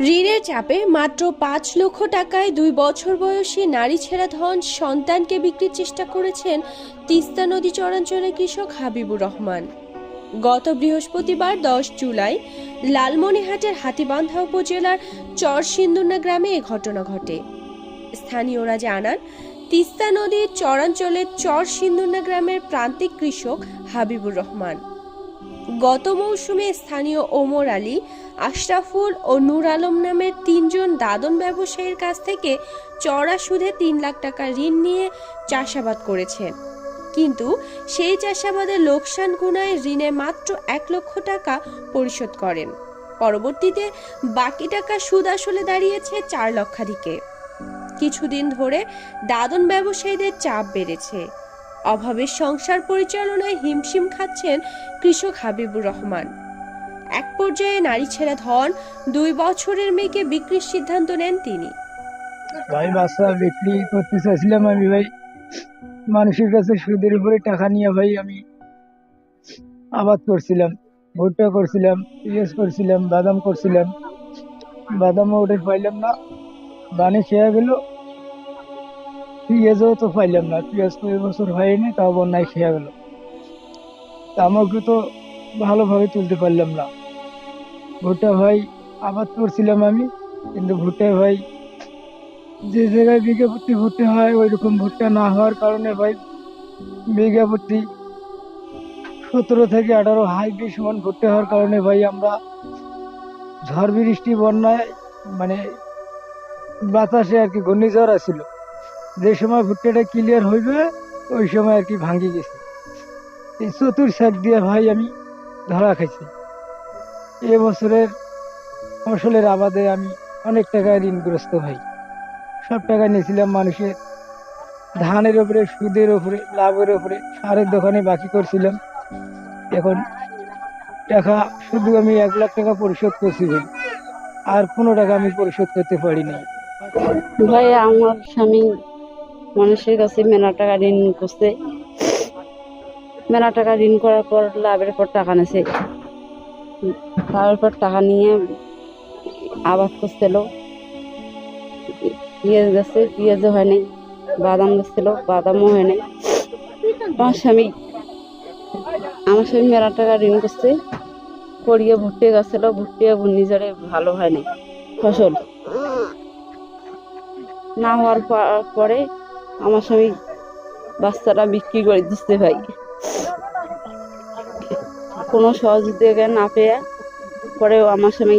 ঋণের চাপে মাত্র ৫ লক্ষ টাকায় ২ বছর বয়সী নারী ছেঁড়া ধন সন্তানকে বিক্রির চেষ্টা করেছেন তিস্তা নদী চরাঞ্চলের কৃষক হাবিবুর রহমান। গত বৃহস্পতিবার ১০ জুলাই লালমনিরহাটের হাতীবান্ধা উপজেলার চরসিন্দুনা গ্রামে এ ঘটনা ঘটে। স্থানীয়রা জানান, তিস্তা নদীর চরাঞ্চলের চরসিন্দুনা গ্রামের প্রান্তিক কৃষক হাবিবুর রহমান গত মৌসুমে স্থানীয় ওমর আলী, আশরাফুল ও নূর আলম নামের ৩ জন দাদন ব্যবসায়ীর কাছ থেকে চড়া সুদে ৩ লাখ টাকা ঋণ নিয়ে চাষাবাদ করেছেন। কিন্তু সেই চাষাবাদের লোকসান গুনায় ঋণে মাত্র ১ লক্ষ টাকা পরিশোধ করেন। পরবর্তীতে বাকি টাকা সুদ আসলে দাঁড়িয়েছে ৪ লক্ষাধিকে। কিছুদিন ধরে দাদন ব্যবসায়ীদের চাপ বেড়েছে। অভাবের সংসার পরিচালনায় হিমশিম খাচ্ছেন কৃষক হাবিবুর রহমান। এক পর্যায়ে নারী ছেঁড়া ধন ২ বছরের মেয়েকে বিক্রির সিদ্ধান্ত নেন তিনি। ভাই বাচ্চা বিক্রি করতে চাইছিলাম আমি ভাই, মানুষের কাছে সুদের উপরে টাকা নিয়ে ভাই আমি আবাদ করছিলাম, ভুট্টা করছিলাম, পিঁয়াজ করছিলাম, বাদাম করছিলাম। বাদামও ওটা পাইলাম না, বানে খেয়ে গেল। পিঁয়াজও তো পাইলাম না, পিঁয়াজ তো এবছর হয়নি, তাও বন্যায় খেয়ে গেল। আমাকে তো ভালোভাবে তুলতে পারলাম না। ভুট্টা ভাই আবাদ করছিলাম আমি, কিন্তু ভুট্টা ভাই যে জায়গায় বিঘা প্রতি ভুট্টা হয় ওই রকম ভুট্টা না হওয়ার কারণে ভাই বিঘা প্রতি ১৭ থেকে ১৮ হাইব্রিড সমান ভুট্টা হওয়ার কারণে ভাই আমরা ঝড় বৃষ্টি বন্যায় মানে বাতাসে আর কি ঘূর্ণিঝড় আসছিল, যে সময় ভুট্টাটা ক্লিয়ার হইবে ওই সময় আর কি ভাঙ্গি গেছে। এই চতুর সাইড দিয়ে ভাই আমি ধরা খাইছি। এবছরের ফসলের আবাদে আমি অনেক টাকা ঋণগ্রস্ত ভাই। সব টাকা নিয়েছিলাম মানুষের, ধানের উপরে, সুদের উপরে, লাভের উপরে, সারের দোকানে বাকি করছিলাম। এখন টাকা শুধু আমি ১ লাখ টাকা পরিশোধ করছি ভাই, আর কোনো টাকা আমি পরিশোধ করতে পারিনি। ভাই আমার স্বামী মানুষের কাছে মেলা টাকা ঋণ করছে, মেলা টাকা ঋণ করার পর লাভের পর টাকা নিয়েছে, তারপর টাকা নিয়ে আবাদ করছিল। পেঁয়াজ গাছে পেঁয়াজও হয় নাই, বাদাম গাছছিল বাদামও হয় নাই। আমার স্বামী মেলা টাকা ঋণ করছে, করিয়ে ভুট্টে গাছছিল, ভুট্টে ঘূর্ণিঝড়ে ভালো হয় নাই, ফসল না হওয়ার পরে আমার স্বামী বাচ্চাটা বিক্রি করে দিচ্ছে ভাই। কোনো সহযোগিতা না পেয়ে পরেও আমার স্বামী